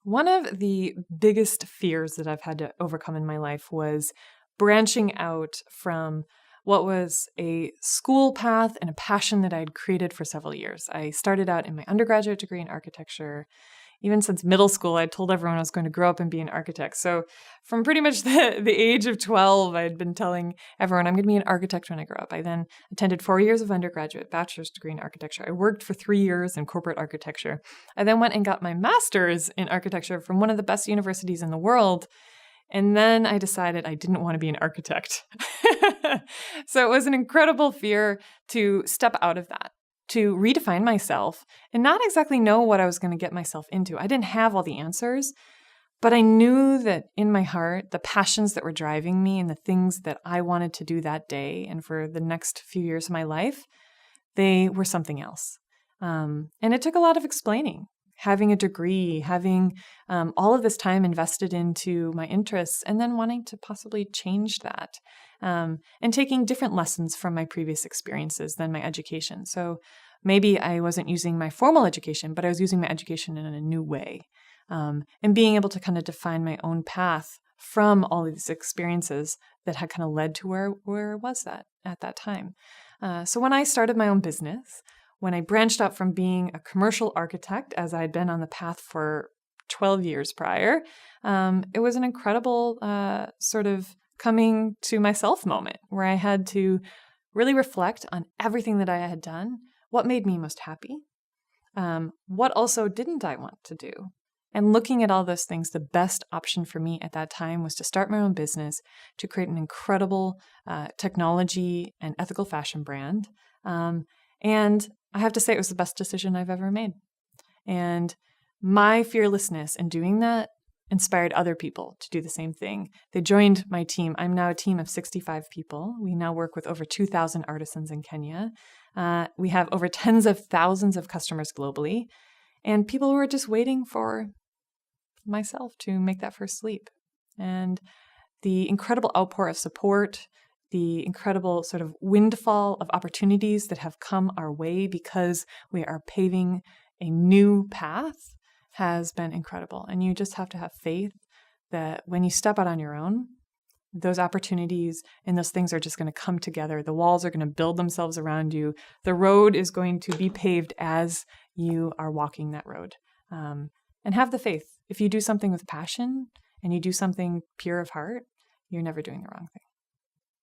One of the biggest fears that I've had to overcome in my life was branching out from what was a school path and a passion that I had created for several years. I started out in my undergraduate degree in architecture. Even since middle school, I told everyone I was going to grow up and be an architect. So from pretty much the age of 12, I had been telling everyone I'm going to be an architect when I grow up. I then attended 4 years of undergraduate, bachelor's degree in architecture. I worked for 3 years in corporate architecture. I then went and got my master's in architecture from one of the best universities in the world. And then I decided I didn't want to be an architect. So it was an incredible fear to step out of that, to redefine myself and not exactly know what I was going to get myself into. I didn't have all the answers, but I knew that in my heart, the passions that were driving me and the things that I wanted to do that day and for the next few years of my life, they were something else. And it took a lot of explaining. Having a degree, having all of this time invested into my interests, and then wanting to possibly change that, and taking different lessons from my previous experiences than my education. So maybe I wasn't using my formal education, but I was using my education in a new way, and being able to kind of define my own path from all of these experiences that had kind of led to where was that at that time. So when I started my own business, when I branched out from being a commercial architect, as I had been on the path for 12 years prior, it was an incredible sort of coming to myself moment where I had to really reflect on everything that I had done, what made me most happy, what also didn't I want to do. And looking at all those things, the best option for me at that time was to start my own business, to create an incredible technology and ethical fashion brand. And I have to say it was the best decision I've ever made. And my fearlessness in doing that inspired other people to do the same thing. They joined my team. I'm now a team of 65 people. We now work with over 2,000 artisans in Kenya. We have over tens of thousands of customers globally. And people were just waiting for myself to make that first leap. And the incredible outpour of support, the incredible sort of windfall of opportunities that have come our way because we are paving a new path has been incredible. And you just have to have faith that when you step out on your own, those opportunities and those things are just going to come together. The walls are going to build themselves around you. The road is going to be paved as you are walking that road. And have the faith. If you do something with passion and you do something pure of heart, you're never doing the wrong thing.